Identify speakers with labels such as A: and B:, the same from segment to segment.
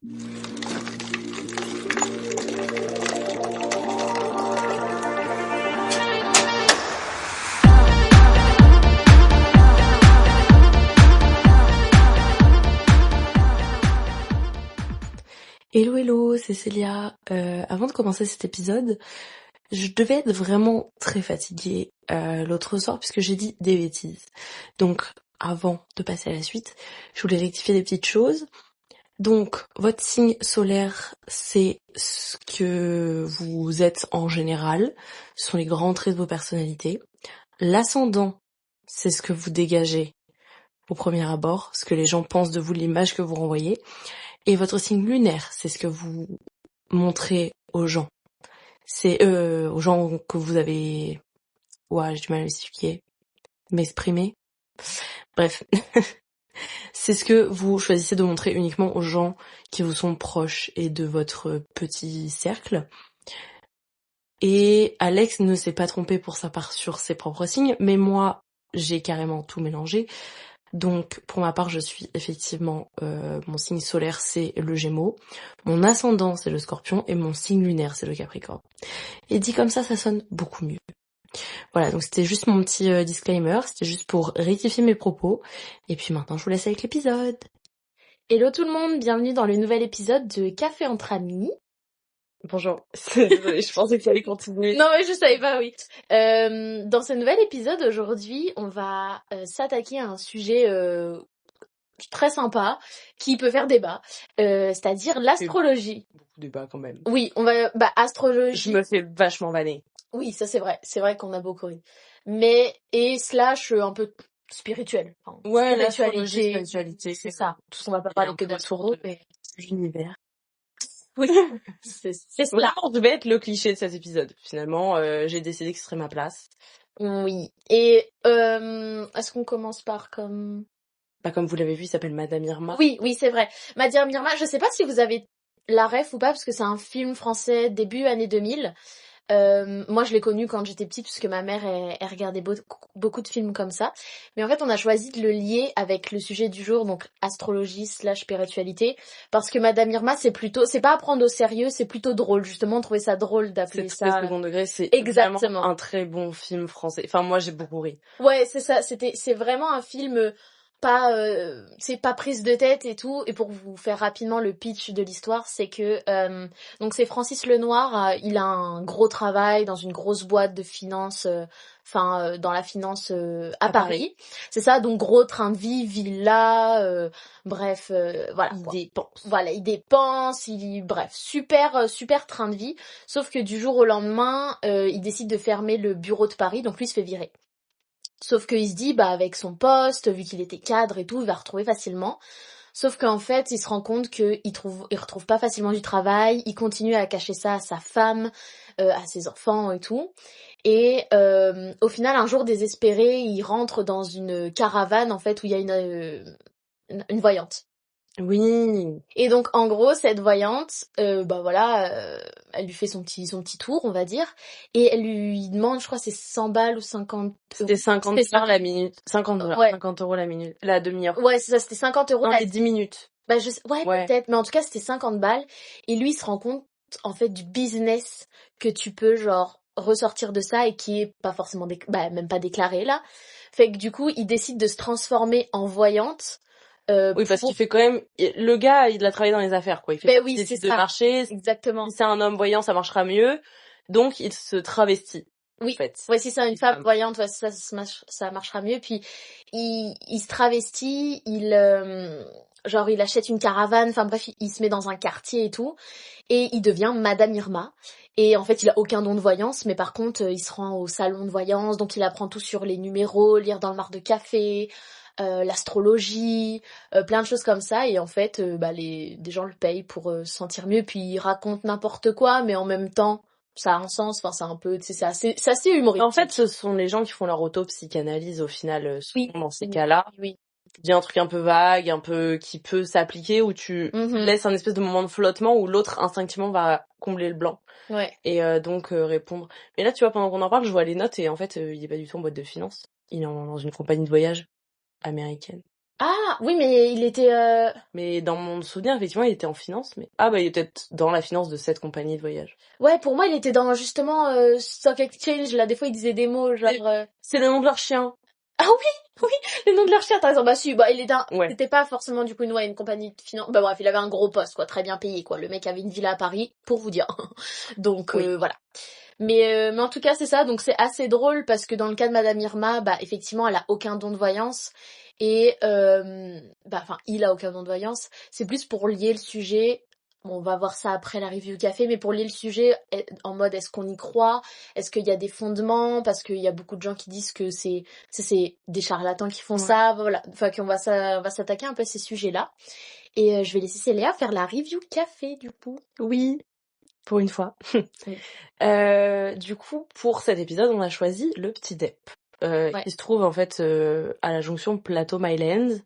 A: Hello hello, c'est Célia. Avant de commencer cet épisode, je devais être vraiment très fatiguée l'autre soir puisque j'ai dit des bêtises. Donc avant de passer à la suite, je voulais rectifier des petites choses. Donc votre signe solaire, c'est ce que vous êtes en général, ce sont les grands traits de vos personnalités. L'ascendant, c'est ce que vous dégagez au premier abord, ce que les gens pensent de vous, l'image que vous renvoyez. Et votre signe lunaire, c'est ce que vous montrez aux gens. C'est aux gens que vous avez... Ouais, j'ai du mal à m'exprimer. Bref. C'est ce que vous choisissez de montrer uniquement aux gens qui vous sont proches et de votre petit cercle. Et Alex ne s'est pas trompé pour sa part sur ses propres signes, mais moi, j'ai carrément tout mélangé. Donc, pour ma part, je suis effectivement... mon signe solaire, c'est le Gémeaux. Mon ascendant, c'est le Scorpion. Et mon signe lunaire, c'est le Capricorne. Et dit comme ça sonne beaucoup mieux. Voilà, donc c'était juste mon petit disclaimer. C'était juste pour rectifier mes propos. Et puis maintenant, je vous laisse avec l'épisode.
B: Hello tout le monde, bienvenue dans le nouvel épisode de Café entre amis.
A: Bonjour. Désolée, je pensais que tu allais continuer.
B: Non mais je savais pas, oui. Dans ce nouvel épisode, aujourd'hui, on va s'attaquer à un sujet très sympa qui peut faire débat, c'est-à-dire l'astrologie.
A: Beaucoup de débats quand même.
B: Oui, on va... astrologie...
A: Je me fais vachement vanner.
B: Oui, ça c'est vrai qu'on a beaucoup ri. Mais, et slash un peu spirituel. Enfin,
A: Ouais,
B: spiritualité, c'est ça. On va pas parler que d'astro, mais...
A: l'univers.
B: Oui, c'est ça.
A: Vraiment, je devais être le cliché de cet épisode. Finalement, j'ai décidé que ce serait ma place.
B: Oui. Et est-ce qu'on commence par comme...
A: Bah, comme vous l'avez vu, il s'appelle Madame Irma.
B: Oui, c'est vrai. Madame Irma, je sais pas si vous avez la ref ou pas, parce que c'est un film français début année 2000. Moi, je l'ai connu quand j'étais petite, puisque ma mère, elle regardait beaucoup de films comme ça. Mais en fait, on a choisi de le lier avec le sujet du jour, donc astrologie / spiritualité, parce que Madame Irma, c'est pas à prendre au sérieux, c'est plutôt drôle. Justement, on trouvait ça drôle d'appeler
A: ça. C'est second degré, c'est exactement un très bon film français. Enfin, moi, j'ai beaucoup ri.
B: Ouais, c'est ça. C'est vraiment un film c'est pas prise de tête et tout. Et pour vous faire rapidement le pitch de l'histoire, c'est que donc c'est Francis Lenoir, il a un gros travail dans une grosse boîte de finance, dans la finance à Paris. C'est ça, donc gros train de vie, villa, bref, voilà. Il dépense, bref, super train de vie. Sauf que du jour au lendemain, il décide de fermer le bureau de Paris, donc lui il se fait virer. Sauf qu'il se dit, avec son poste, vu qu'il était cadre et tout, il va retrouver facilement. Sauf qu'en fait, il se rend compte qu'il retrouve pas facilement du travail, il continue à cacher ça à sa femme, à ses enfants et tout. Et au final, un jour désespéré, il rentre dans une caravane, en fait, où il y a une voyante.
A: Oui.
B: Et donc en gros cette voyante, elle lui fait son petit tour, on va dire, et elle lui demande, je crois c'est 100 balles ou 50.
A: C'était 50 € la minute, 50 €, ouais. 50 € la minute, la demi-heure.
B: Ouais, c'est ça, c'était 50 €.
A: Non, les 10 minutes.
B: Ouais, peut-être, mais en tout cas c'était 50 balles. Et lui il se rend compte en fait du business que tu peux genre ressortir de ça et qui est pas forcément même pas déclaré là. Fait que du coup il décide de se transformer en voyante.
A: Oui, parce qu'il fait quand même... Le gars, il a travaillé dans les affaires, quoi. Il fait des études de marché.
B: Exactement.
A: Si c'est un homme voyant, ça marchera mieux. Donc, il se travestit.
B: Oui,
A: en fait.
B: Ouais, si c'est une femme voyante, ouais, ça marchera mieux. Puis, il se travestit, il achète une caravane, enfin bref, il se met dans un quartier et tout. Et il devient Madame Irma. Et en fait, il a aucun don de voyance, mais par contre, il se rend au salon de voyance, donc il apprend tout sur les numéros, lire dans le mar de café, l'astrologie, plein de choses comme ça. Et en fait, des gens le payent pour se sentir mieux. Puis il raconte n'importe quoi, mais en même temps, ça a un sens. Enfin, c'est un peu, c'est assez humoristique.
A: En fait, ce sont les gens qui font leur autopsychanalyse au final, souvent dans ces cas-là.
B: Oui.
A: Il y a un truc un peu vague, un peu qui peut s'appliquer, où tu laisses un espèce de moment de flottement où l'autre instinctivement va combler le blanc.
B: Ouais.
A: Et donc répondre. Mais là, tu vois, pendant qu'on en parle, je vois les notes et en fait, il est pas du tout en boîte de finance. Il est dans une compagnie de voyage américaine.
B: Ah, oui, mais il était...
A: Mais dans mon souvenir, effectivement, il était en finance, mais... Ah bah, il est peut-être dans la finance de cette compagnie de voyage.
B: Ouais, pour moi, il était dans, justement, Stock Exchange. Là, des fois, il disait des mots, genre...
A: C'est le nom de leur chien.
B: Ah oui, oui, le nom de leur chien, t'as raison. Bah si, bah il est
A: Ouais.
B: c'était pas forcément du coup une compagnie de finance. Bah bref, il avait un gros poste, quoi, très bien payé, quoi. Le mec avait une villa à Paris, pour vous dire. Donc
A: Oui.
B: voilà. Mais en tout cas, c'est ça. Donc c'est assez drôle parce que dans le cas de Madame Irma, bah effectivement, elle a aucun don de voyance et bah enfin, il a aucun don de voyance. C'est plus pour lier le sujet. Bon, on va voir ça après la review café, mais pour lier le sujet en mode est-ce qu'on y croit, est-ce qu'il y a des fondements, parce qu'il y a beaucoup de gens qui disent que c'est des charlatans qui font ça, voilà. Enfin qu'on va s'attaquer un peu à ces sujets-là. Et je vais laisser Célia faire la review café du coup.
A: Oui, pour une fois.
B: Oui.
A: Du coup, pour cet épisode, on a choisi le Petit Dep,
B: Ouais.
A: qui se trouve en fait à la jonction Plateau-Mylands,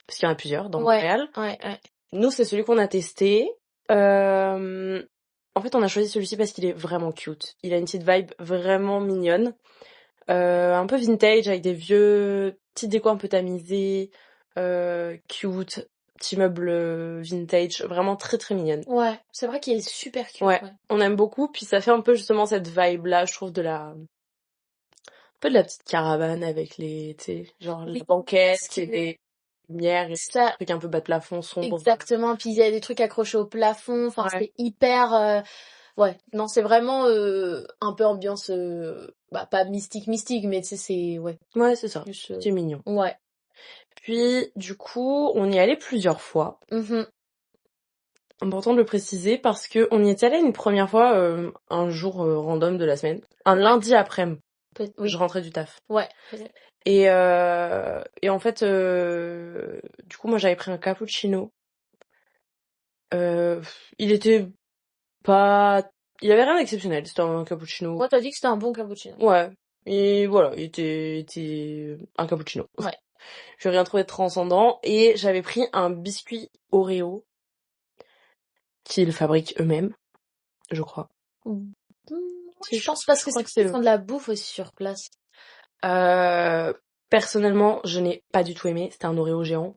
A: parce qu'il y en a plusieurs dans Montréal.
B: Ouais.
A: Nous, c'est celui qu'on a testé. En fait, on a choisi celui-ci parce qu'il est vraiment cute. Il a une petite vibe vraiment mignonne. Un peu vintage, avec des vieux petits décos un peu tamisés, cute, petit meuble vintage, vraiment très très mignonne.
B: Ouais, c'est vrai qu'il est super cute.
A: Ouais, on aime beaucoup, puis ça fait un peu justement cette vibe-là, je trouve, un peu de la petite caravane avec les, tu sais, genre
B: Oui.
A: la banquette, et des lumières, et
B: Ça,
A: des trucs un peu bas de plafond, sombre.
B: exactement. Puis il y a des trucs accrochés au plafond. Enfin,
A: Ouais.
B: c'est hyper. Ouais, non, c'est vraiment un peu ambiance. Bah, pas mystique, mais tu sais, c'est ouais.
A: Ouais, c'est ça.
B: Plus,
A: C'est mignon.
B: ouais.
A: Puis, du coup, on y est allé plusieurs fois.
B: Mhm.
A: Important de le préciser parce que on y est allé une première fois un jour random de la semaine, un lundi après-midi.
B: Oui.
A: Je rentrais du taf.
B: Ouais.
A: Et en fait, du coup, moi j'avais pris un cappuccino. Il était pas, il avait rien d'exceptionnel. C'était un cappuccino.
B: Moi, t'as dit que c'était un bon cappuccino.
A: Ouais. Et voilà, il était un cappuccino.
B: Ouais.
A: Je n'ai rien trouvé de transcendant et j'avais pris un biscuit Oreo qu'ils fabriquent eux-mêmes, je crois.
B: Je pense parce que
A: crois
B: c'est qu'ils font de la bouffe aussi sur place.
A: Personnellement, je n'ai pas du tout aimé. C'était un Oreo géant.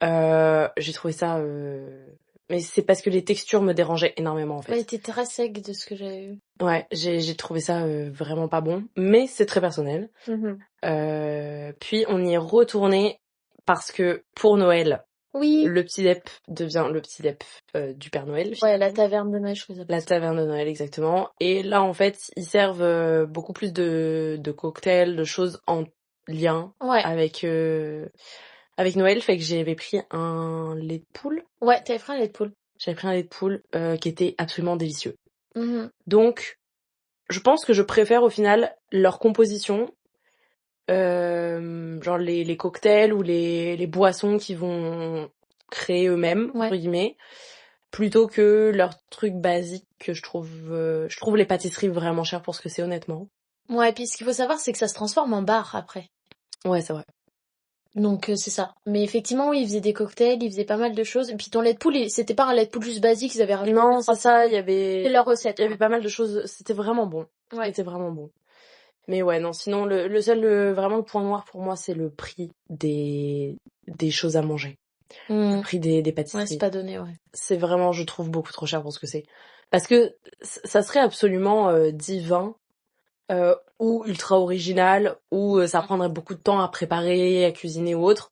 A: J'ai trouvé ça... Mais c'est parce que les textures me dérangeaient énormément, en fait.
B: Ouais, il était très sec de ce que j'avais vu.
A: Ouais, j'ai trouvé ça vraiment pas bon. Mais c'est très personnel.
B: Mhm.
A: Puis on y est retourné parce que pour Noël,
B: Oui.
A: le Petit Dep devient le Petit Dep du Père Noël.
B: Ouais, la taverne de Noël, je faisais
A: La taverne de Noël, exactement. Et là, en fait, ils servent beaucoup plus de cocktails, de choses en lien
B: Ouais.
A: avec Noël. Fait que j'avais pris un lait de poule.
B: Ouais, t'avais pris un lait de poule.
A: J'avais pris un lait de poule qui était absolument délicieux.
B: Mhm.
A: Donc, je pense que je préfère au final leur composition, genre les cocktails ou les boissons qu'ils vont créer eux-mêmes,
B: Ouais.
A: entre guillemets, plutôt que leurs trucs basiques que je trouve les pâtisseries vraiment chères pour ce que c'est, honnêtement.
B: Ouais, puis ce qu'il faut savoir, c'est que ça se transforme en bar après.
A: Ouais, c'est vrai.
B: Donc c'est ça. Mais effectivement, oui, ils faisaient des cocktails, ils faisaient pas mal de choses. Et puis ton lait de poule, c'était pas un lait de poule juste basique, ils avaient rajouté
A: Non, c'est ça, il y
B: c'est
A: avait
B: leur recette.
A: il y avait pas mal de choses, c'était vraiment bon.
B: Ouais.
A: C'était vraiment bon. Mais ouais, non, sinon le seul vraiment le point noir pour moi, c'est le prix des choses à manger. Le prix des pâtisseries.
B: Ouais, c'est pas donné, ouais.
A: C'est vraiment, je trouve, beaucoup trop cher pour ce que c'est. Parce que ça serait absolument divin ou ultra original ou ça prendrait beaucoup de temps à préparer, à cuisiner ou autre,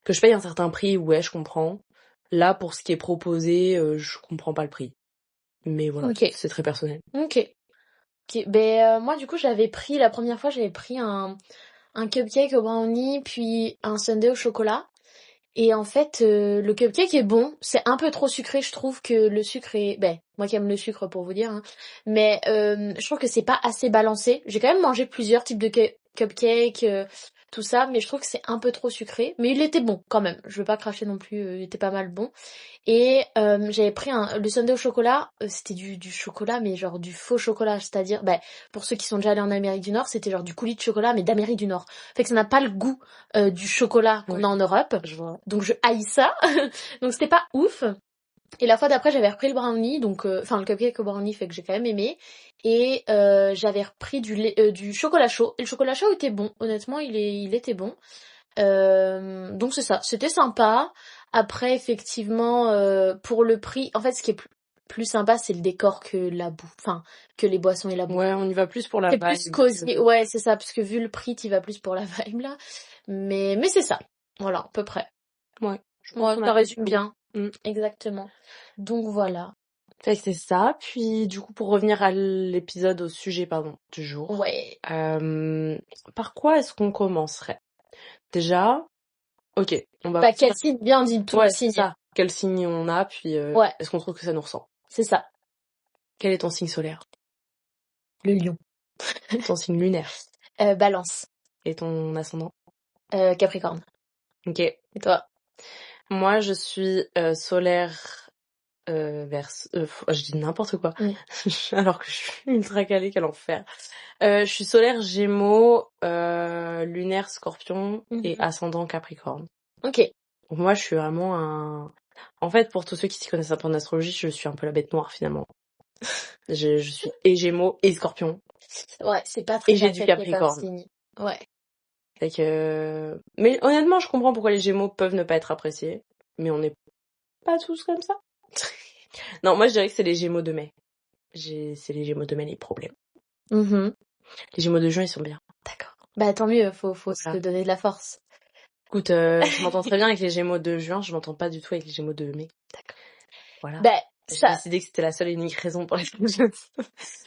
A: que je paye un certain prix, ouais, je comprends. Là, pour ce qui est proposé, je comprends pas le prix. Mais voilà,
B: Ok.
A: c'est très personnel.
B: Ok. Ben moi du coup j'avais pris la première fois j'avais pris un cupcake au brownie puis un sundae au chocolat. Et en fait, le cupcake est bon. C'est un peu trop sucré, je trouve que le sucre est... Ben, moi qui aime le sucre pour vous dire. Hein. Mais je trouve que c'est pas assez balancé. J'ai quand même mangé plusieurs types de cupcakes, tout ça. Mais je trouve que c'est un peu trop sucré. Mais il était bon quand même. Je veux pas cracher non plus. Il était pas mal bon. Et j'avais pris le sundae au chocolat. C'était du chocolat, mais genre du faux chocolat. C'est-à-dire, ben, pour ceux qui sont déjà allés en Amérique du Nord, c'était genre du coulis de chocolat, mais d'Amérique du Nord. Fait que ça n'a pas le goût du chocolat qu'on a en Europe.
A: Je vois.
B: Donc je haïs ça. Donc c'était pas ouf. Et la fois d'après j'avais repris le brownie, donc enfin le cupcake au brownie, fait que j'ai quand même aimé. Et j'avais repris du chocolat chaud. Et le chocolat chaud était bon, honnêtement il était bon. Donc c'est ça, c'était sympa. Après, effectivement, pour le prix, en fait, ce qui est plus sympa, c'est le décor que la bouffe, enfin, que les boissons et la bouffe.
A: Ouais, on y va plus pour la
B: C'est
A: vibe.
B: plus cosy, ouais, c'est ça, parce que vu le prix, t'y vas plus pour la vibe, là. Mais c'est ça, voilà, à peu près.
A: Ouais, je pense
B: Ouais,
A: qu'on a
B: ça
A: fait
B: résume
A: le tour.
B: bien,
A: Mm.
B: exactement. Donc voilà.
A: Fait que c'est ça. Puis du coup, pour revenir à l'épisode, au sujet, pardon, du jour.
B: Ouais.
A: Par quoi est-ce qu'on commencerait? Déjà, ok, on va
B: Bah, quel
A: partir.
B: signe, bien dit, tout le
A: Ouais, c'est
B: signe.
A: ça. Quel signe on a, puis
B: Ouais,
A: est-ce qu'on trouve que ça nous ressemble?
B: c'est ça,
A: Quel est ton signe solaire?
B: le lion.
A: Ton signe lunaire?
B: Balance,
A: Et ton ascendant?
B: Capricorne.
A: Ok.
B: Et toi?
A: Moi, je suis solaire je dis n'importe quoi.
B: Mm.
A: Alors que je suis ultra calée, quel enfer. Je suis solaire Gémeaux, lunaire Scorpion et
B: Mhm.
A: ascendant Capricorne.
B: Ok.
A: Donc moi, je suis vraiment un... En fait, pour tous ceux qui s'y connaissent un peu en astrologie, je suis un peu la bête noire, finalement. Je suis et Gémeaux et Scorpion.
B: Ouais, c'est pas très
A: Et j'ai du
B: accepté comme
A: Capricorne.
B: signe. Ouais.
A: Fait que... Mais honnêtement, je comprends pourquoi les Gémeaux peuvent ne pas être appréciés. Mais on n'est pas tous comme ça. Non, moi, je dirais que c'est les Gémeaux de mai. C'est les Gémeaux de mai les problèmes.
B: Mhm.
A: Les Gémeaux de juin, ils sont bien.
B: D'accord. Bah tant mieux, faut
A: Voilà.
B: se donner de la force.
A: Écoute, je m'entends très bien avec les Gémeaux de juin, je m'entends pas du tout avec les Gémeaux de mai.
B: D'accord.
A: Voilà.
B: Bah
A: J'ai
B: ça,
A: décidé que c'était la seule et unique raison pour laquelle je...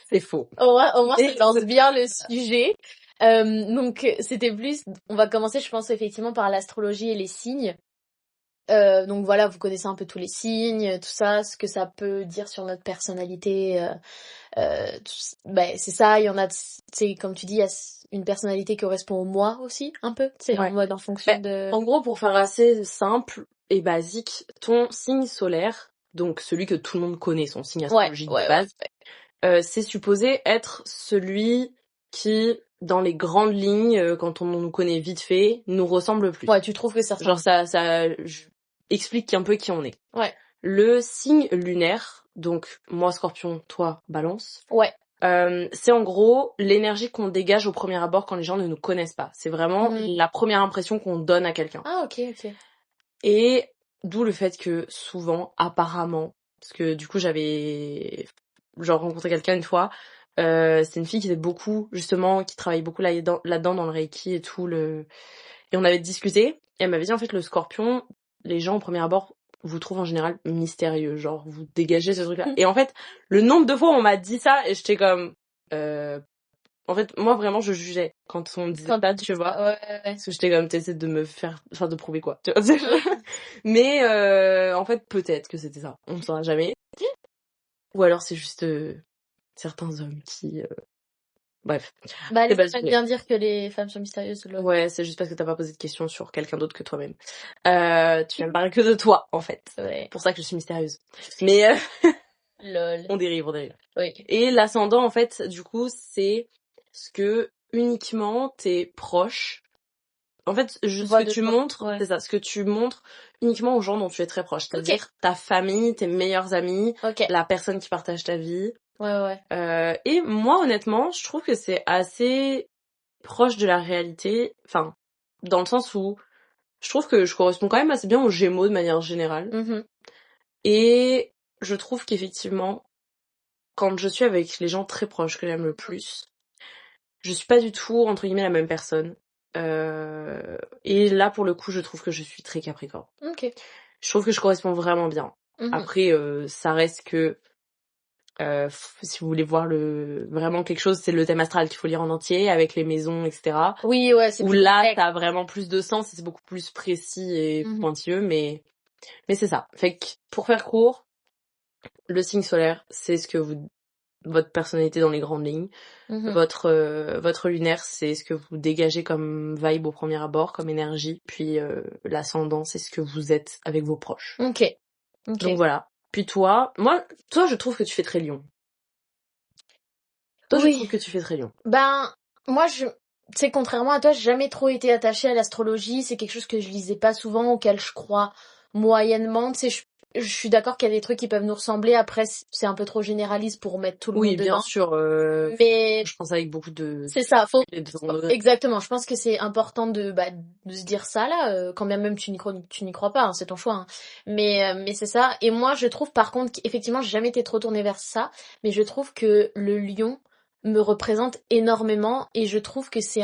A: C'est faux.
B: au moins
A: Mais-
B: ça lance bien le sujet. Donc c'était plus, on va commencer, je pense effectivement par l'astrologie et les signes. Donc voilà, vous connaissez un peu tous les signes, tout ça, ce que ça peut dire sur notre personnalité. Ben c'est ça, il y en a, c'est comme tu dis, il y a une personnalité qui correspond au moi aussi, un peu, c'est en
A: Ouais.
B: mode en fonction
A: Ben,
B: de...
A: en gros, pour faire assez simple et basique, ton signe solaire, donc celui que tout le monde connaît, son signe astrologique de base, c'est supposé être celui qui, dans les grandes lignes, quand on nous connaît vite fait, nous ressemble le plus.
B: Ouais, tu trouves que ça
A: Genre
B: ressemble.
A: ça explique un peu qui on est.
B: Ouais.
A: Le signe lunaire, donc moi Scorpion, toi Balance,
B: Ouais.
A: c'est en gros l'énergie qu'on dégage au premier abord quand les gens ne nous connaissent pas. C'est vraiment
B: Mhm.
A: la première impression qu'on donne à quelqu'un.
B: Ah ok.
A: Et d'où le fait que souvent, apparemment, parce que du coup j'avais genre rencontré quelqu'un une fois, c'est une fille qui faisait beaucoup, justement, qui travaille beaucoup là-dedans dans le Reiki et tout, et on avait discuté, et elle m'avait dit en fait le Scorpion, les gens au premier abord vous trouvent en général mystérieux, genre vous dégagez ce truc-là. Et en fait, le nombre de fois où on m'a dit ça, et j'étais comme... En fait, moi vraiment je jugeais quand on me disait ça, tu vois.
B: Ouais.
A: Parce que j'étais comme, t'essaies de me faire... Enfin, de prouver quoi. Tu vois. Mais en fait, peut-être que c'était ça. On ne saura jamais. Ou alors c'est juste certains hommes qui... Bref.
B: Bah
A: C'est
B: elle
A: pas
B: aime bien dire que les femmes sont mystérieuses.
A: Ouais, c'est juste parce que t'as pas posé de questions sur quelqu'un d'autre que toi-même. Tu viens me parler que de toi, en fait.
B: Ouais.
A: C'est pour ça que je suis mystérieuse. Mais
B: Lol.
A: on dérive.
B: Oui.
A: Et l'ascendant, en fait, du coup, c'est ce que uniquement tes proches... En fait, ce que tu montres,
B: ouais.
A: c'est ça, ce que tu montres uniquement aux gens dont tu es très proche. C'est-à-dire ta famille, tes meilleurs amis,
B: Ok.
A: la personne qui partage ta vie.
B: Ouais.
A: Et moi, honnêtement, je trouve que c'est assez proche de la réalité. Enfin, dans le sens où je trouve que je corresponds quand même assez bien aux Gémeaux de manière générale.
B: Mhm.
A: Et je trouve qu'effectivement, quand je suis avec les gens très proches que j'aime le plus, je suis pas du tout, entre guillemets, la même personne. Et là, pour le coup, je trouve que je suis très Capricorne.
B: Ok.
A: Je trouve que je corresponds vraiment bien.
B: Mhm.
A: Après, ça reste que... si vous voulez voir vraiment quelque chose, c'est le thème astral qu'il faut lire en entier, avec les maisons, etc.
B: Oui, ouais, c'est
A: Où
B: plus
A: là,
B: complexe.
A: ça a vraiment plus de sens et c'est beaucoup plus précis et
B: Mhm.
A: pointilleux, mais c'est ça. Fait que, pour faire court, le signe solaire, c'est ce que votre personnalité dans les grandes lignes.
B: Mhm.
A: Votre lunaire, c'est ce que vous dégagez comme vibe au premier abord, comme énergie. Puis l'ascendant, c'est ce que vous êtes avec vos proches.
B: Ok.
A: Donc voilà. Puis toi, je trouve que tu fais très lion. Je trouve que tu fais très lion.
B: Ben, moi, tu sais, contrairement à toi, j'ai jamais trop été attachée à l'astrologie. C'est quelque chose que je lisais pas souvent, auquel je crois moyennement. Tu sais, je suis d'accord qu'il y a des trucs qui peuvent nous ressembler. Après, c'est un peu trop généraliste pour mettre tout le
A: Oui,
B: monde
A: bien
B: dedans.
A: sûr.
B: Mais
A: Je pense avec beaucoup de...
B: c'est ça,
A: de second degré.
B: exactement. Je pense que c'est important de se dire ça là, quand bien même tu n'y crois pas, hein, c'est ton choix. Hein. Mais c'est ça. Et moi, je trouve par contre qu'effectivement, j'ai jamais été trop tournée vers ça, mais je trouve que le lion me représente énormément et je trouve que c'est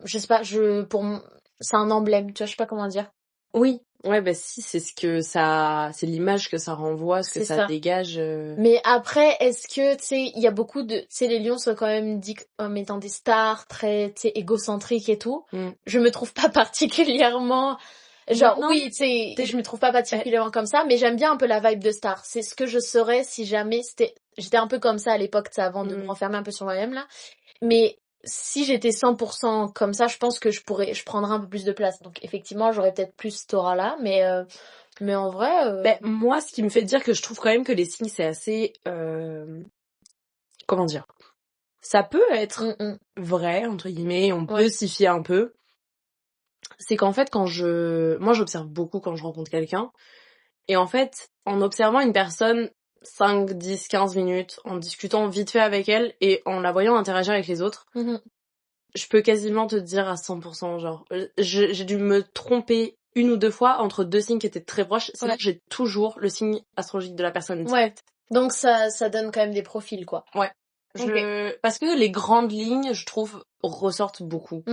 B: je sais pas, c'est un emblème. Tu vois, je sais pas comment dire.
A: Oui, ouais, bah si, c'est c'est l'image que ça renvoie, ce que
B: C'est
A: ça
B: ça.
A: dégage.
B: Mais après, est-ce que, tu sais, il y a beaucoup tu sais, les lions sont quand même dit comme étant des stars très, tu sais, égocentriques et tout. Je me trouve pas particulièrement, genre,
A: Non,
B: oui, tu sais, je me trouve pas particulièrement comme ça, mais j'aime bien un peu la vibe de star. C'est ce que je serais si jamais j'étais un peu comme ça à l'époque, tu sais, avant de me renfermer un peu sur moi-même, là. Mais si j'étais 100% comme ça, je pense que je prendrais un peu plus de place. Donc, effectivement, j'aurais peut-être plus cette aura-là, mais en vrai,
A: Ben, moi, ce qui me fait dire que je trouve quand même que les signes, c'est assez... comment dire? Ça peut être vrai, entre guillemets, on peut s'y fier un peu. C'est qu'en fait, moi, j'observe beaucoup quand je rencontre quelqu'un. Et en fait, en observant une personne 5, 10, 15 minutes, en discutant vite fait avec elle et en la voyant interagir avec les autres, je peux quasiment te dire à 100%, genre, j'ai dû me tromper une ou deux fois entre deux signes qui étaient très proches, sinon j'ai toujours le signe astrologique de la personne.
B: Ouais. Donc ça donne quand même des profils, quoi.
A: Ouais. Parce que les grandes lignes, je trouve, ressortent beaucoup.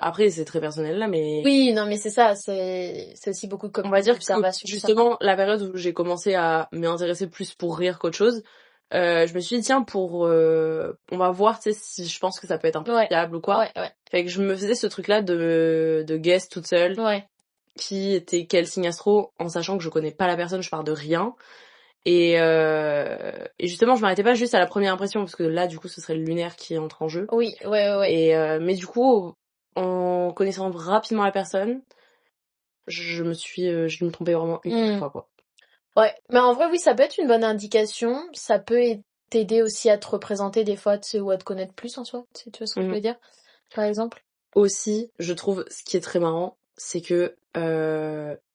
A: Après, c'est très personnel là, mais...
B: Oui, non, mais c'est ça, c'est aussi beaucoup
A: On va dire que
B: d'observation.
A: justement, la période où j'ai commencé à m'intéresser plus pour rire qu'autre chose, je me suis dit, tiens, on va voir, tu sais, si je pense que ça peut être un peu fiable ou quoi.
B: Ouais.
A: Fait que je me faisais ce truc-là de guess toute seule.
B: Ouais.
A: Qui était quel signe astro, en sachant que je connais pas la personne, je pars de rien. Et justement, je m'arrêtais pas juste à la première impression, parce que là, du coup, ce serait le lunaire qui entre en jeu.
B: Oui, ouais.
A: Et mais du coup, en connaissant rapidement la personne, je me trompais vraiment une fois, quoi.
B: Ouais, mais en vrai, oui, ça peut être une bonne indication. Ça peut t'aider aussi à te représenter des fois, tu sais, ou à te connaître plus en soi. Tu vois ce que je veux dire, par exemple.
A: Aussi, je trouve, ce qui est très marrant, c'est que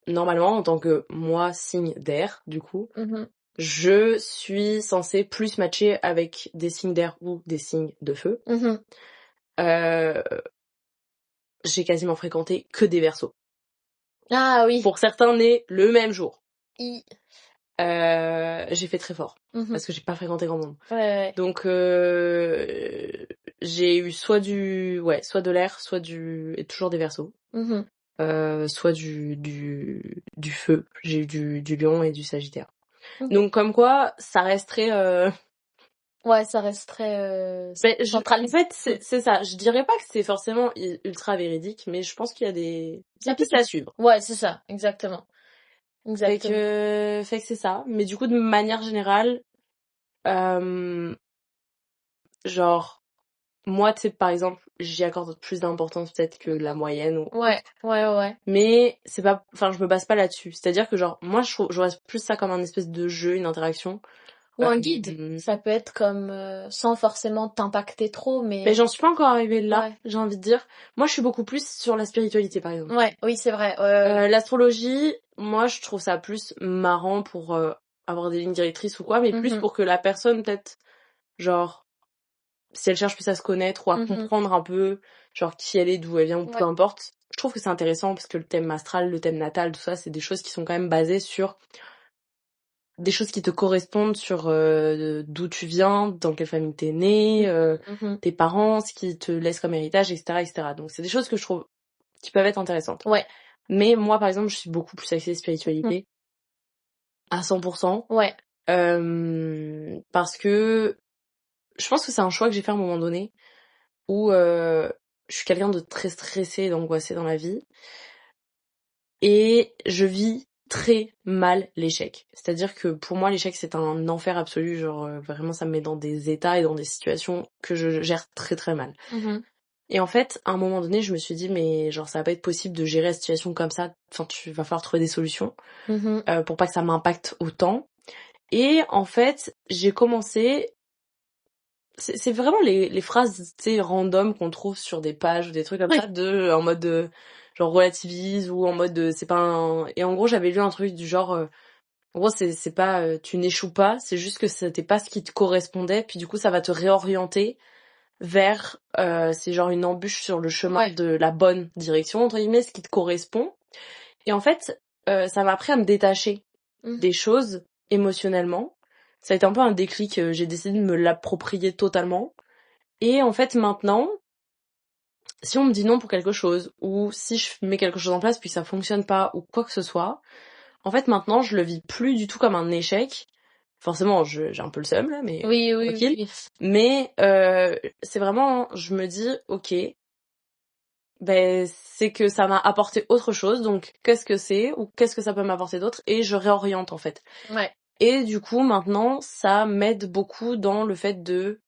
A: normalement, en tant que moi, signe d'air, du coup, je suis censée plus matcher avec des signes d'air ou des signes de feu. J'ai quasiment fréquenté que des Verseaux.
B: Ah oui.
A: Pour certains nés le même jour.
B: J'ai
A: fait très fort parce que j'ai pas fréquenté grand monde.
B: Ouais.
A: Donc j'ai eu soit de l'air, et toujours des Verseaux. Soit du feu. J'ai eu du Lion et du Sagittaire. Donc comme quoi, ça resterait
B: ouais, ça resterait
A: en fait, c'est ça. Je dirais pas que c'est forcément ultra véridique, mais je pense qu'il y a des pistes à suivre.
B: Ouais, c'est ça, exactement.
A: Fait que c'est ça. Mais du coup, de manière générale, genre, moi, tu sais, par exemple, j'y accorde plus d'importance peut-être que la moyenne.
B: Ouais.
A: Mais c'est pas, enfin, je me base pas là-dessus. C'est-à-dire que genre, moi, je vois plus ça comme un espèce de jeu, une interaction.
B: Ou un guide. Ça peut être comme, sans forcément t'impacter trop, mais
A: j'en suis pas encore arrivée là, j'ai envie de dire. Moi, je suis beaucoup plus sur la spiritualité, par exemple.
B: Ouais, oui, c'est vrai.
A: L'astrologie, moi, je trouve ça plus marrant pour avoir des lignes directrices ou quoi, mais plus pour que la personne, peut-être, genre, si elle cherche plus à se connaître ou à comprendre un peu, genre, qui elle est, d'où elle vient, ou peu importe. Je trouve que c'est intéressant parce que le thème astral, le thème natal, tout ça, c'est des choses qui sont quand même basées sur des choses qui te correspondent, sur d'où tu viens, dans quelle famille t'es né, tes parents, ce qui te laisse comme héritage, etc. Donc c'est des choses que je trouve qui peuvent être intéressantes.
B: Ouais.
A: Mais moi, par exemple, je suis beaucoup plus axée spiritualité à 100%.
B: Ouais.
A: Parce que je pense que c'est un choix que j'ai fait à un moment donné où je suis quelqu'un de très stressé et d'angoissé dans la vie. Et je vis très mal l'échec. C'est-à-dire que pour moi, l'échec, c'est un enfer absolu. Genre, vraiment, ça me met dans des états et dans des situations que je gère très très mal. Et en fait, à un moment donné, je me suis dit, mais genre, ça va pas être possible de gérer la situation comme ça. Enfin, tu vas falloir trouver des solutions pour pas que ça m'impacte autant. Et en fait, j'ai commencé... C'est vraiment les phrases, tu sais, random qu'on trouve sur des pages ou des trucs comme ça, en mode genre relativise ou en mode c'est pas un... Et en gros, j'avais lu un truc du genre En gros, c'est pas tu n'échoues pas, c'est juste que c'était pas ce qui te correspondait, puis du coup ça va te réorienter vers c'est genre une embûche sur le chemin
B: Ouais.
A: de la bonne direction entre guillemets, ce qui te correspond. Et en fait, ça m'a appris à me détacher des choses émotionnellement. Ça a été un peu un déclic, j'ai décidé de me l'approprier totalement. Et en fait maintenant, si on me dit non pour quelque chose, ou si je mets quelque chose en place puis ça fonctionne pas, ou quoi que ce soit, en fait maintenant je le vis plus du tout comme un échec. Forcément, j'ai un peu le seum là, mais
B: Oui, oui,
A: tranquille.
B: oui.
A: Mais c'est vraiment, je me dis, ok, ben c'est que ça m'a apporté autre chose, donc qu'est-ce que c'est ou qu'est-ce que ça peut m'apporter d'autre, et je réoriente en fait.
B: Ouais.
A: Et du coup maintenant, ça m'aide beaucoup dans le fait de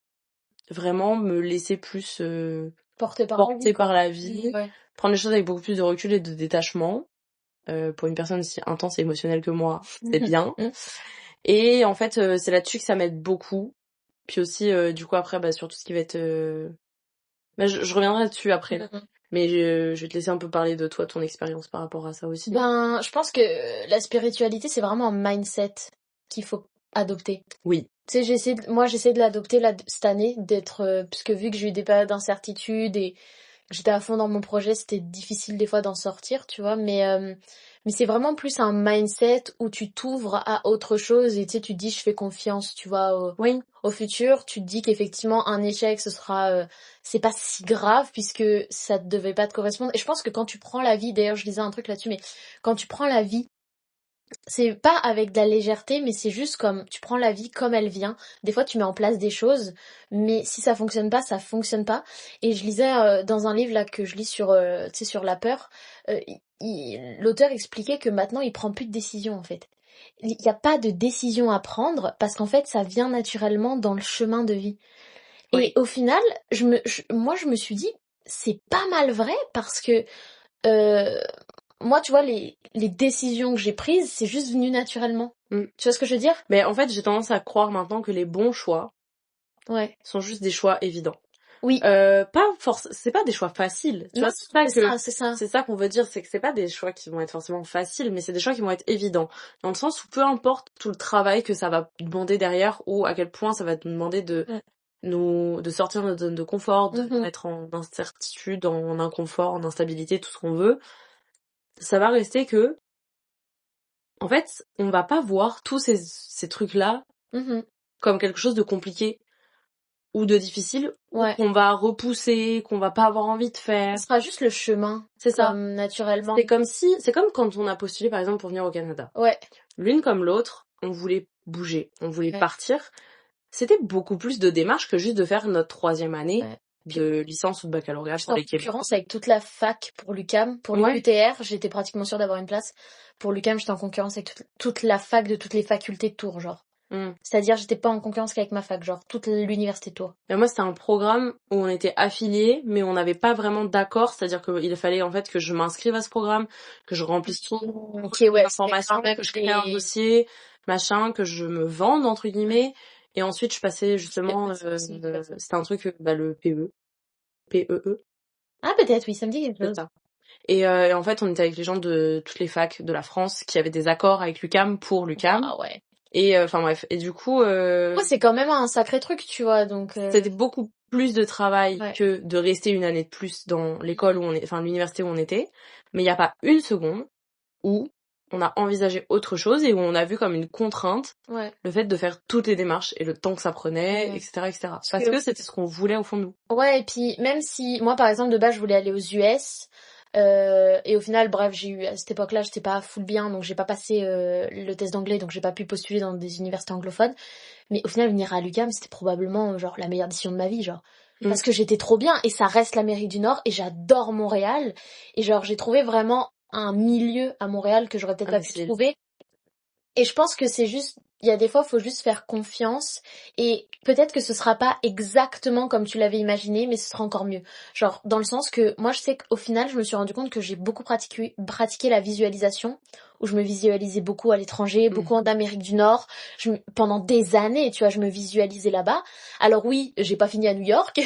A: vraiment me laisser plus
B: Porté par la vie,
A: porter
B: quoi.
A: par la vie,
B: Ouais.
A: prendre les choses avec beaucoup plus de recul et de détachement. Pour une personne aussi intense et émotionnelle que moi, c'est bien. Et en fait, c'est là-dessus que ça m'aide beaucoup. Puis aussi, du coup, après, sur tout ce qui va être... je reviendrai dessus après, là. Mais je vais te laisser un peu parler de toi, ton expérience par rapport à ça aussi.
B: Ben, je pense que la spiritualité, c'est vraiment un mindset qu'il faut adopter.
A: Oui.
B: Tu sais, j'essaie de l'adopter cette année, parce que vu que j'ai eu des périodes d'incertitude et que j'étais à fond dans mon projet, c'était difficile des fois d'en sortir, tu vois, mais c'est vraiment plus un mindset où tu t'ouvres à autre chose et tu sais, tu te dis je fais confiance, tu vois,
A: Oui.
B: au futur, tu te dis qu'effectivement un échec c'est pas si grave puisque ça ne devait pas te correspondre. Et je pense que quand tu prends la vie, d'ailleurs je lisais un truc là-dessus, mais quand tu prends la vie, c'est pas avec de la légèreté, mais c'est juste comme tu prends la vie comme elle vient. Des fois, tu mets en place des choses, mais si ça fonctionne pas, ça fonctionne pas. Et je lisais dans un livre là que je lis tu sais, sur la peur, l'auteur expliquait que maintenant, il prend plus de décision en fait. Il n'y a pas de décision à prendre parce qu'en fait, ça vient naturellement dans le chemin de vie.
A: Oui.
B: Et au final, moi, je me suis dit, c'est pas mal vrai parce que euh, moi, tu vois, les décisions que j'ai prises, c'est juste venu naturellement. Tu vois ce que je veux dire?
A: Mais en fait, j'ai tendance à croire maintenant que les bons choix
B: Ouais.
A: sont juste des choix évidents.
B: Oui.
A: C'est pas des choix faciles. Tu
B: Non,
A: vois,
B: c'est ça.
A: c'est ça qu'on veut dire, c'est que c'est pas des choix qui vont être forcément faciles, mais c'est des choix qui vont être évidents. Dans le sens où peu importe tout le travail que ça va demander derrière, ou à quel point ça va te demander de sortir de notre zone de confort, de nous mettre en incertitude, en inconfort, en instabilité, tout ce qu'on veut, ça va rester que, en fait, on va pas voir tous ces trucs-là comme quelque chose de compliqué ou de difficile, ou qu'on va repousser, qu'on va pas avoir envie de faire.
B: Ce sera juste le chemin.
A: C'est ça.
B: Comme naturellement.
A: C'est comme quand on a postulé par exemple pour venir au Canada.
B: Ouais.
A: L'une comme l'autre, on voulait bouger, on voulait partir. C'était beaucoup plus de démarches que juste de faire notre 3e année de licence ou de baccalauréat.
B: En concurrence avec toute la fac pour l'UQAM. Pour l'UQTR, j'étais pratiquement sûre d'avoir une place. Pour l'UQAM, j'étais en concurrence avec toute la fac de toutes les facultés de Tours, genre. C'est-à-dire, j'étais pas en concurrence qu'avec ma fac, genre toute l'université de Tours.
A: Et moi, c'était un programme où on était affiliés, mais on n'avait pas vraiment d'accord. C'est-à-dire qu'il fallait en fait que je m'inscrive à ce programme, que je remplisse tout l'information, que je crée un dossier, machin, que je me vende entre guillemets. Et ensuite, je passais justement, c'était un truc, le PE. PEE.
B: Ah, peut-être, oui, ça me dit quelque chose.
A: Ça. Et en fait, on était avec les gens de toutes les facs de la France qui avaient des accords avec l'UQAM pour l'UQAM.
B: Ah ouais.
A: Et enfin bref, et du coup
B: c'est quand même un sacré truc, tu vois, donc
A: c'était beaucoup plus de travail que de rester une année de plus dans l'école où l'université où on était, mais il y a pas une seconde où on a envisagé autre chose et où on a vu comme une contrainte le fait de faire toutes les démarches et le temps que ça prenait, etc. Parce que c'était ce qu'on voulait au fond de nous.
B: Ouais, et puis même si moi par exemple de base je voulais aller aux US, et au final, bref, j'ai eu à cette époque-là, j'étais pas full bien, donc j'ai pas passé le test d'anglais, donc j'ai pas pu postuler dans des universités anglophones. Mais au final, venir à l'UQAM, c'était probablement genre la meilleure décision de ma vie, genre. Parce que j'étais trop bien, et ça reste l'Amérique du Nord, et j'adore Montréal. Et genre, j'ai trouvé vraiment un milieu à Montréal que j'aurais peut-être pas pu trouver. Et je pense que c'est juste il y a des fois, faut juste faire confiance et peut-être que ce sera pas exactement comme tu l'avais imaginé, mais ce sera encore mieux. Genre, dans le sens que moi, je sais qu'au final, je me suis rendu compte que j'ai beaucoup pratiqué la visualisation, où je me visualisais beaucoup à l'étranger, beaucoup en Amérique du Nord. Pendant des années, tu vois, je me visualisais là-bas. Alors oui, j'ai pas fini à New York,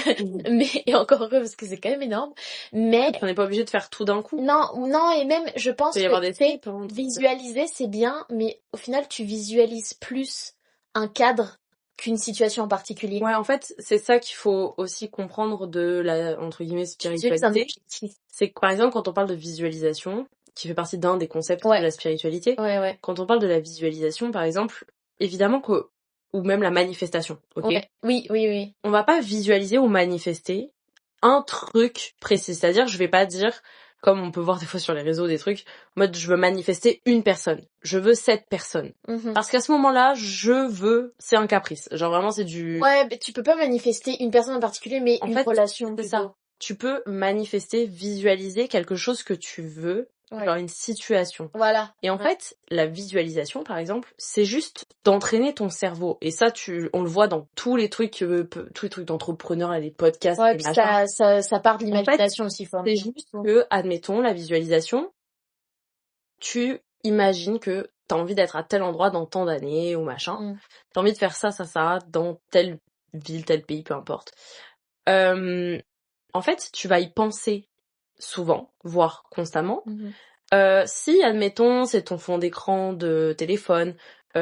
B: mais et encore heureux parce que c'est quand même énorme. Mais
A: On n'est pas obligé de faire tout d'un coup.
B: non, et même, je pense
A: Il peut y avoir des
B: que
A: steps, hein.
B: visualiser, c'est bien, mais au final, tu visualises plus un cadre qu'une situation en particulier.
A: Ouais, en fait, c'est ça qu'il faut aussi comprendre de la, entre guillemets,
B: C'est un
A: spiritualité.
B: objectif.
A: C'est que, par exemple, quand on parle de visualisation, qui fait partie d'un des concepts de
B: Ouais,
A: la spiritualité,
B: ouais,
A: quand on parle de la visualisation, par exemple, évidemment que, ou même la manifestation, ok?
B: ouais. Oui.
A: On va pas visualiser ou manifester un truc précis. C'est-à-dire, je vais pas dire, comme on peut voir des fois sur les réseaux, des trucs, en mode, je veux manifester une personne. Je veux cette personne.
B: Mhm.
A: Parce qu'à ce moment-là, c'est un caprice. Genre vraiment, c'est du...
B: Ouais, mais tu peux pas manifester une personne en particulier, mais
A: En
B: une
A: fait,
B: relation
A: c'est
B: plutôt.
A: ça. Tu peux manifester, visualiser quelque chose que tu veux,
B: Ouais.
A: genre une situation.
B: Voilà.
A: Et en fait, la visualisation, par exemple, c'est juste d'entraîner ton cerveau. Et ça, on le voit dans tous les trucs d'entrepreneurs, les podcasts,
B: Ouais,
A: les
B: puis
A: machins.
B: ça part de
A: En fait,
B: l'imagination aussi, faut
A: c'est juste que, admettons, la visualisation, tu imagines que t'as envie d'être à tel endroit dans tant d'années ou machin. T'as envie de faire ça, dans telle ville, tel pays, peu importe. En fait, tu vas y penser souvent, voire constamment. Si, admettons, c'est ton fond d'écran de téléphone,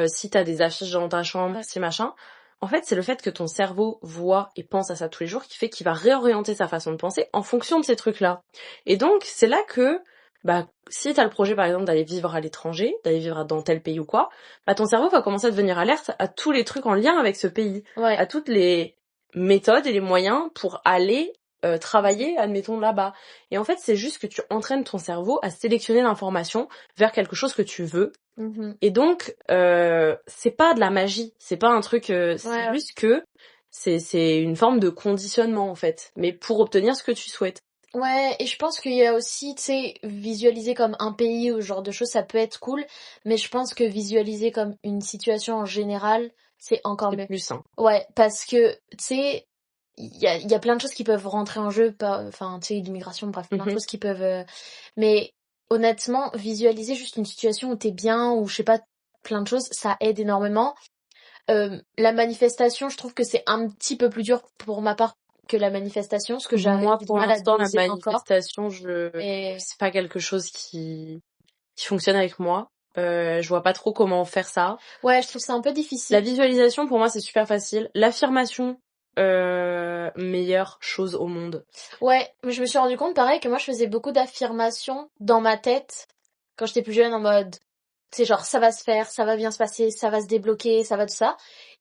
A: si t'as des affiches dans ta chambre, si machin, en fait, c'est le fait que ton cerveau voit et pense à ça tous les jours qui fait qu'il va réorienter sa façon de penser en fonction de ces trucs-là. Et donc, c'est là que, bah, si t'as le projet, par exemple, d'aller vivre à l'étranger, d'aller vivre dans tel pays ou quoi, bah, ton cerveau va commencer à devenir alerte à tous les trucs en lien avec ce pays,
B: Ouais.
A: à toutes les méthodes et les moyens pour aller travailler, admettons, là-bas. Et en fait, c'est juste que tu entraînes ton cerveau à sélectionner l'information vers quelque chose que tu veux. Et donc, c'est pas de la magie, c'est pas un truc, c'est juste que c'est une forme de conditionnement, en fait, mais pour obtenir ce que tu souhaites.
B: Ouais, et je pense qu'il y a aussi, tu sais, visualiser comme un pays ou ce genre de choses, ça peut être cool, mais je pense que visualiser comme une situation en général, c'est encore
A: C'est
B: mieux.
A: plus sain.
B: Ouais, parce que, tu sais, il y a plein de choses qui peuvent rentrer en jeu, enfin, tu sais, l'immigration, bref, plein de choses qui peuvent... Mais honnêtement, visualiser juste une situation où t'es bien, ou je sais pas, plein de choses, ça aide énormément. La manifestation, je trouve que c'est un petit peu plus dur pour ma part que la manifestation, parce que
A: Moi,
B: j'ai du
A: pour
B: mal à
A: l'instant, la
B: doser encore.
A: manifestation,
B: Et
A: c'est pas quelque chose qui fonctionne avec moi. Je vois pas trop comment faire ça.
B: ouais, je trouve ça un peu
A: La
B: difficile.
A: visualisation, pour moi, c'est super facile. L'affirmation, meilleure chose au monde.
B: Ouais, mais je me suis rendu compte pareil que moi je faisais beaucoup d'affirmations dans ma tête quand j'étais plus jeune en mode c'est genre ça va se faire, ça va bien se passer, ça va se débloquer, ça va tout ça.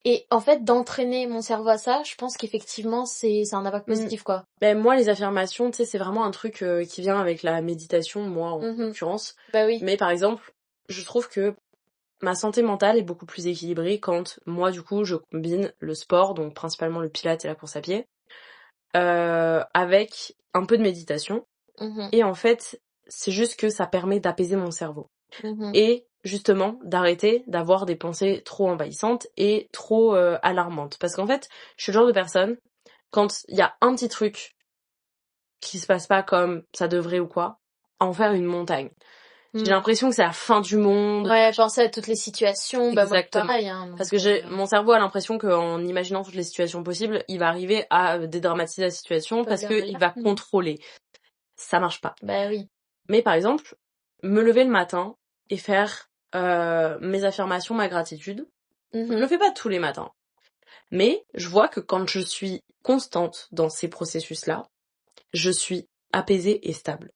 B: Et en fait d'entraîner mon cerveau à ça, je pense qu'effectivement c'est un impact positif quoi.
A: Ben moi les affirmations, tu sais, c'est vraiment un truc qui vient avec la méditation, moi en l'occurrence.
B: Bah oui.
A: Mais par exemple, je trouve que ma santé mentale est beaucoup plus équilibrée quand moi du coup je combine le sport, donc principalement le pilates et la course à pied, avec un peu de méditation. Et en fait, c'est juste que ça permet d'apaiser mon cerveau. Et justement d'arrêter d'avoir des pensées trop envahissantes et trop alarmantes. Parce qu'en fait, je suis le genre de personne, quand il y a un petit truc qui se passe pas comme ça devrait ou quoi, à en faire une montagne. J'ai l'impression que c'est la fin du monde.
B: Ouais, penser à toutes les situations, bah moi
A: Exactement.
B: pareil hein.
A: Parce que mon cerveau a l'impression qu'en imaginant toutes les situations possibles, il va arriver à dédramatiser la situation parce qu'il va contrôler. Ça marche pas.
B: Bah oui.
A: Mais par exemple, me lever le matin et faire mes affirmations, ma gratitude, je le fais pas tous les matins. Mais je vois que quand je suis constante dans ces processus-là, je suis apaisée et stable.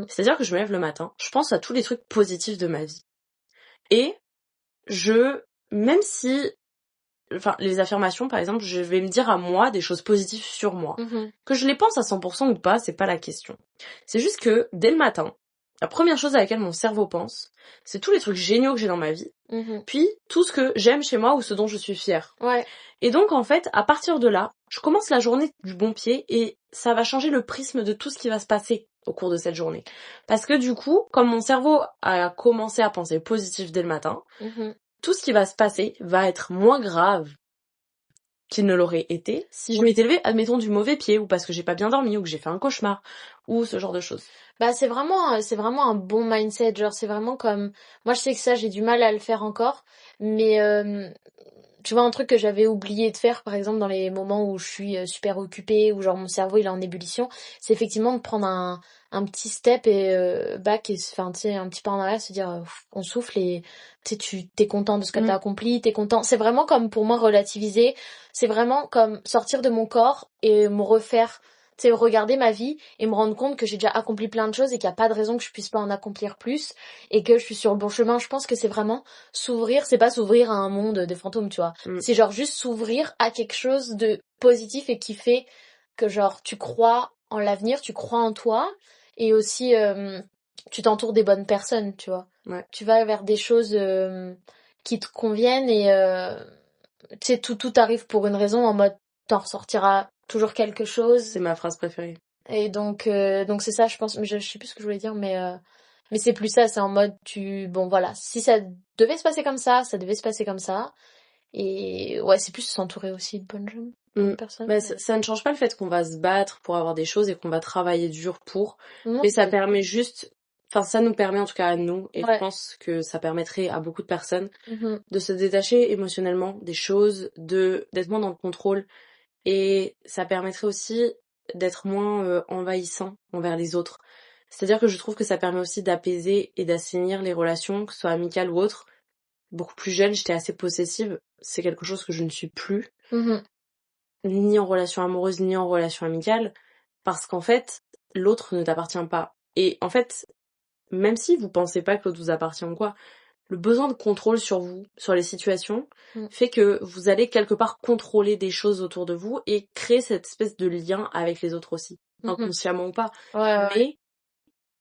A: C'est-à-dire que je me lève le matin, je pense à tous les trucs positifs de ma vie. Et même si, enfin, les affirmations, par exemple, je vais me dire à moi des choses positives sur moi. Que je les pense à 100% ou pas, c'est pas la question. C'est juste que, dès le matin, la première chose à laquelle mon cerveau pense, c'est tous les trucs géniaux que j'ai dans ma vie, puis tout ce que j'aime chez moi ou ce dont je suis fière.
B: Ouais.
A: Et donc, en fait, à partir de là, je commence la journée du bon pied et ça va changer le prisme de tout ce qui va se passer au cours de cette journée. Parce que du coup, comme mon cerveau a commencé à penser positif dès le matin, tout ce qui va se passer va être moins grave qu'il ne l'aurait été si je m'étais levée, admettons, du mauvais pied, ou parce que j'ai pas bien dormi, ou que j'ai fait un cauchemar, ou ce genre de choses.
B: Bah c'est vraiment un bon mindset, genre c'est vraiment comme moi je sais que ça j'ai du mal à le faire encore, mais tu vois un truc que j'avais oublié de faire par exemple dans les moments où je suis super occupée, où genre mon cerveau il est en ébullition, c'est effectivement de prendre un petit step et back et enfin tu sais un petit pas en arrière, se dire on souffle et tu sais tu t'es content de ce que t'as accompli, t'es content. C'est vraiment comme pour moi relativiser, c'est vraiment comme sortir de mon corps et me refaire, tu sais, regarder ma vie et me rendre compte que j'ai déjà accompli plein de choses et qu'il n'y a pas de raison que je puisse pas en accomplir plus et que je suis sur le bon chemin. Je pense que c'est vraiment s'ouvrir, c'est pas s'ouvrir à un monde des fantômes, tu vois. C'est genre juste s'ouvrir à quelque chose de positif et qui fait que genre tu crois en l'avenir, tu crois en toi et aussi tu t'entoures des bonnes personnes, tu vois.
A: Ouais.
B: Tu vas vers des choses qui te conviennent et tu sais tout arrive pour une raison en mode t'en ressortiras toujours quelque chose.
A: C'est ma phrase préférée.
B: Et donc c'est ça, je pense, mais je sais plus ce que je voulais dire, mais c'est plus ça, c'est en mode bon voilà, si ça devait se passer comme ça devait se passer comme ça. Et ouais, c'est plus s'entourer aussi de bonnes personnes.
A: Bah, ça ne change pas le fait qu'on va se battre pour avoir des choses et qu'on va travailler dur pour, mais ça permet juste, enfin ça nous permet en tout cas à nous, et je pense que ça permettrait à beaucoup de personnes de se détacher émotionnellement des choses, d'être moins dans le contrôle, et ça permettrait aussi d'être moins envahissant envers les autres. C'est-à-dire que je trouve que ça permet aussi d'apaiser et d'assainir les relations, que ce soit amicales ou autres. Beaucoup plus jeune, j'étais assez possessive, c'est quelque chose que je ne suis plus, ni en relation amoureuse ni en relation amicale, parce qu'en fait, l'autre ne t'appartient pas. Et en fait, même si vous pensez pas que l'autre vous appartient ou quoi, le besoin de contrôle sur vous, sur les situations, fait que vous allez quelque part contrôler des choses autour de vous et créer cette espèce de lien avec les autres aussi, inconsciemment ou pas. Mais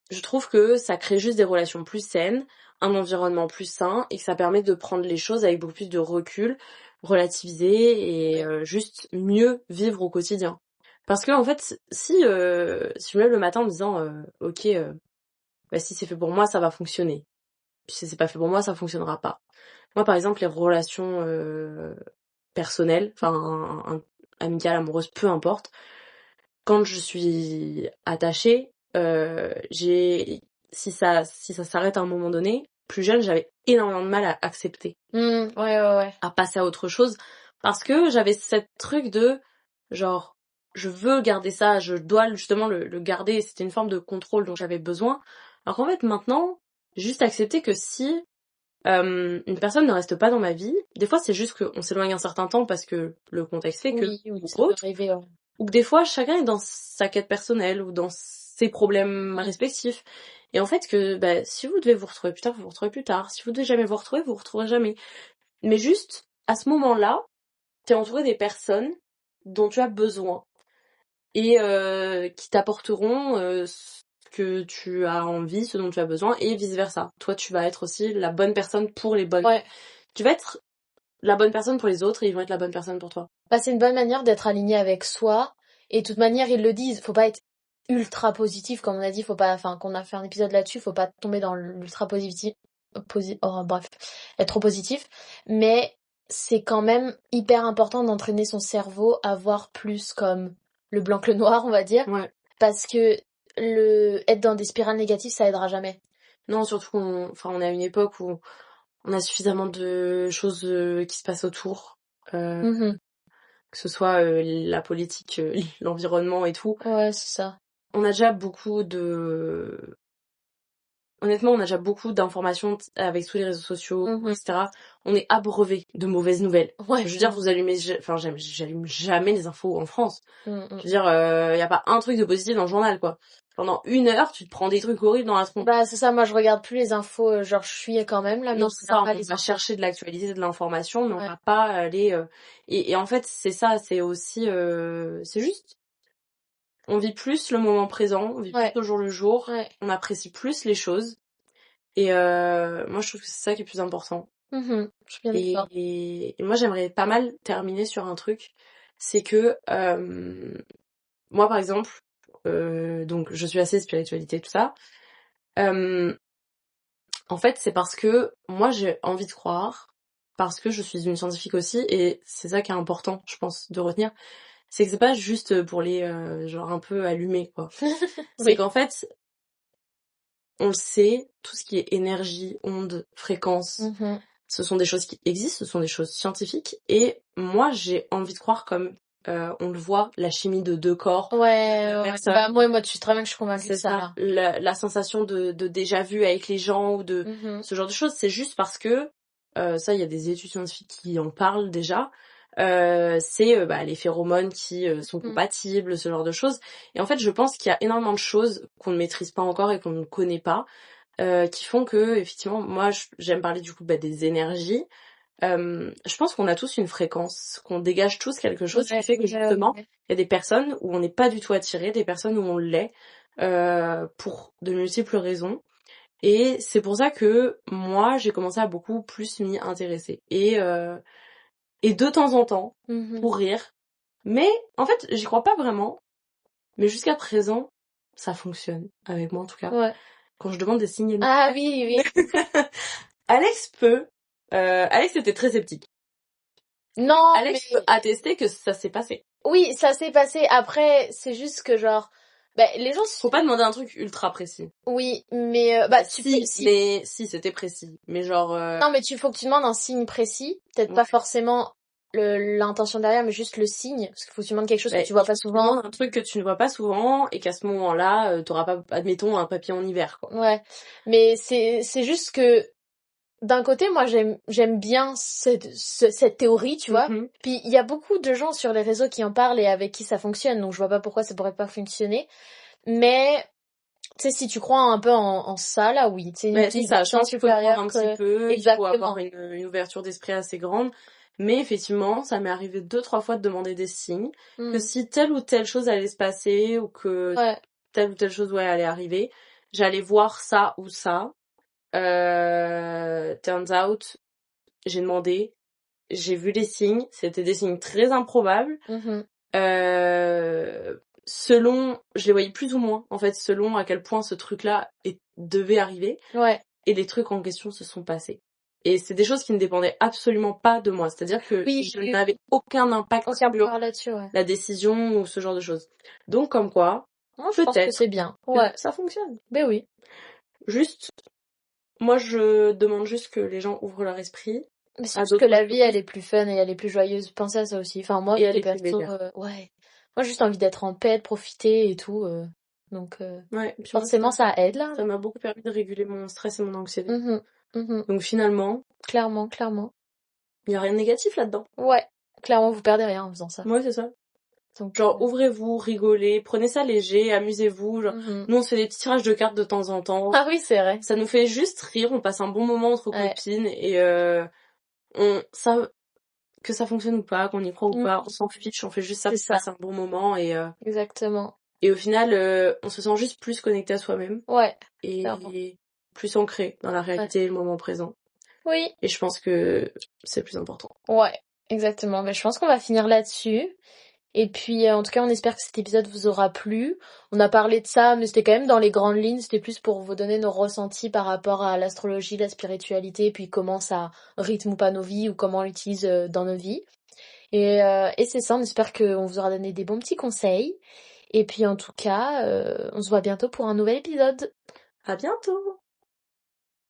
A: je trouve que ça crée juste des relations plus saines, un environnement plus sain, et que ça permet de prendre les choses avec beaucoup plus de recul, relativiser et juste mieux vivre au quotidien. Parce que en fait, si je me lève le matin en me disant ok, bah, si c'est fait pour moi, ça va fonctionner. Puis si c'est pas fait pour moi, ça fonctionnera pas. Moi, par exemple, les relations personnelles, enfin amicales, amoureuses, peu importe, quand je suis attachée, si ça s'arrête à un moment donné, plus jeune, j'avais énormément de mal à accepter, à passer à autre chose, parce que j'avais cette truc de genre je veux garder ça, je dois justement le garder, c'était une forme de contrôle dont j'avais besoin. Alors qu'en fait maintenant, j'ai juste accepté que si une personne ne reste pas dans ma vie, des fois c'est juste qu'on s'éloigne un certain temps parce que le contexte fait que,
B: ça peut arriver,
A: ou que des fois chacun est dans sa quête personnelle ou dans ses problèmes respectifs. Et en fait que bah, si vous devez vous retrouver plus tard, vous vous retrouvez plus tard. Si vous devez jamais vous retrouver, vous vous retrouverez jamais. Mais juste, à ce moment-là, t'es entouré des personnes dont tu as besoin et qui t'apporteront ce que tu as envie, ce dont tu as besoin, et vice versa. Toi, tu vas être aussi la bonne personne pour les bonnes. Tu vas être la bonne personne pour les autres et ils vont être la bonne personne pour toi.
B: Bah, c'est une bonne manière d'être aligné avec soi. Et de toute manière, ils le disent, faut pas être ultra positif, comme on a dit, faut pas, enfin, qu'on a fait un épisode là-dessus, faut pas tomber dans l'ultra positif, bref, être trop positif. Mais c'est quand même hyper important d'entraîner son cerveau à voir plus comme le blanc que le noir, on va dire. Parce que être dans des spirales négatives, ça aidera jamais.
A: Non, surtout on est à une époque où on a suffisamment de choses qui se passent autour. Que ce soit la politique, l'environnement et tout.
B: Ouais, c'est ça.
A: On a déjà beaucoup Honnêtement, on a déjà beaucoup d'informations avec tous les réseaux sociaux, etc. On est abreuvé de mauvaises nouvelles. Je veux dire, j'allume jamais les infos en France. Je veux dire, y a pas un truc de positif dans le journal, quoi. Pendant 1 heure, tu te prends des trucs horribles dans la tronche.
B: Bah, c'est ça, moi je regarde plus les infos, genre je suis quand même là, mais
A: non, c'est ça, on va chercher de l'actualité, de l'information, mais on va pas aller... Et en fait, c'est ça, c'est aussi... c'est juste... On vit plus le moment présent, on vit plus au jour le jour, on apprécie plus les choses. Et moi, je trouve que c'est ça qui est plus important.
B: Je suis bien d'accord.
A: Et moi, j'aimerais pas mal terminer sur un truc. C'est que moi, par exemple, donc je suis assez spiritualité, tout ça. En fait, c'est parce que moi, j'ai envie de croire parce que je suis une scientifique aussi, et c'est ça qui est important, je pense, de retenir. C'est que c'est pas juste pour les genre un peu allumés, quoi. C'est qu'en fait, on le sait, tout ce qui est énergie, ondes, fréquences, ce sont des choses qui existent, ce sont des choses scientifiques, et moi j'ai envie de croire, comme on le voit, la chimie de deux corps.
B: Bah moi tu sais très bien que je suis convaincue de
A: C'est ça,
B: ça.
A: la sensation de déjà vu avec les gens, ou de ce genre de choses, c'est juste parce que ça, il y a des études scientifiques qui en parlent déjà. C'est les phéromones qui sont compatibles, ce genre de choses. Et en fait, je pense qu'il y a énormément de choses qu'on ne maîtrise pas encore et qu'on ne connaît pas, qui font que, effectivement, moi, j'aime parler du coup des énergies. Je pense qu'on a tous une fréquence, qu'on dégage tous quelque chose qui fait que justement, il y a des personnes où on n'est pas du tout attiré, des personnes où on l'est, pour de multiples raisons. Et c'est pour ça que moi, j'ai commencé à beaucoup plus m'y intéresser. Et de temps en temps, pour rire. Mais en fait, j'y crois pas vraiment. Mais jusqu'à présent, ça fonctionne, avec moi en tout cas.
B: Ouais.
A: Quand je demande des signes...
B: Ah oui.
A: Alex était très sceptique.
B: Non,
A: Alex peut attester que ça s'est passé.
B: Oui, ça s'est passé. Après, c'est juste que genre... les gens...
A: Faut pas demander un truc ultra précis.
B: Oui, mais...
A: Mais si, c'était précis. Mais genre...
B: Non, mais faut que tu demandes un signe précis. Peut-être pas forcément l'intention derrière, mais juste le signe. Parce qu'il faut que tu demandes quelque chose que tu vois pas souvent.
A: Tu demandes un truc que tu ne vois pas souvent, et qu'à ce moment-là, t'auras pas, admettons, un papier en hiver, quoi.
B: Ouais. Mais c'est juste que... D'un côté, moi, j'aime bien cette théorie, tu vois. Puis, il y a beaucoup de gens sur les réseaux qui en parlent et avec qui ça fonctionne. Donc, je vois pas pourquoi ça pourrait pas fonctionner. Mais... Tu sais, si tu crois un peu en ça, là, oui.
A: C'est ça, je pense qu'il faut croire un petit peu,
B: Exactement.
A: il faut avoir une ouverture d'esprit assez grande. Mais effectivement, ça m'est arrivé 2-3 fois de demander des signes, que si telle ou telle chose allait se passer, ou que telle ou telle chose allait arriver, j'allais voir ça ou ça. Turns out, j'ai demandé, j'ai vu les signes, c'était des signes très improbables. Selon, je les voyais plus ou moins, en fait, selon à quel point ce truc-là devait arriver. Et les trucs en question se sont passés. Et c'est des choses qui ne dépendaient absolument pas de moi. C'est-à-dire que je n'avais aucun impact sur la décision ou ce genre de choses. Donc, comme quoi,
B: je pense que c'est bien.
A: Ça fonctionne.
B: Ben oui.
A: Juste, moi, je demande juste que les gens ouvrent leur esprit.
B: Mais c'est juste que la vie, elle est plus fun et elle est plus joyeuse. Pensez à ça aussi. Enfin, moi,
A: et elle est plus légère.
B: Moi, j'ai juste envie d'être en paix, de profiter et tout. Donc, forcément, ça aide, là.
A: Ça m'a beaucoup permis de réguler mon stress et mon anxiété. Donc, finalement...
B: Clairement.
A: Il n'y a rien de négatif là-dedans.
B: Ouais. Clairement, vous perdez rien en faisant ça.
A: Ouais, c'est ça. Donc, genre, ouvrez-vous, rigolez, prenez ça léger, amusez-vous. Genre, nous, on se fait des petits tirages de cartes de temps en temps.
B: Ah oui, c'est vrai.
A: Ça nous fait juste rire, on passe un bon moment entre copines, et que ça fonctionne ou pas, qu'on y croit ou pas, on s'en fiche, on fait juste ça pour passer un bon moment, et
B: exactement.
A: Et au final, on se sent juste plus connecté à soi-même.
B: Ouais.
A: Et plus ancré dans la réalité et le moment présent.
B: Oui.
A: Et je pense que c'est le plus important.
B: Ouais, exactement. Je pense qu'on va finir là-dessus. Et puis, en tout cas, on espère que cet épisode vous aura plu. On a parlé de ça, mais c'était quand même dans les grandes lignes. C'était plus pour vous donner nos ressentis par rapport à l'astrologie, la spiritualité, puis comment ça rythme ou pas nos vies, ou comment on l'utilise dans nos vies. Et c'est ça, on espère qu'on vous aura donné des bons petits conseils. Et puis, en tout cas, on se voit bientôt pour un nouvel épisode.
A: À bientôt!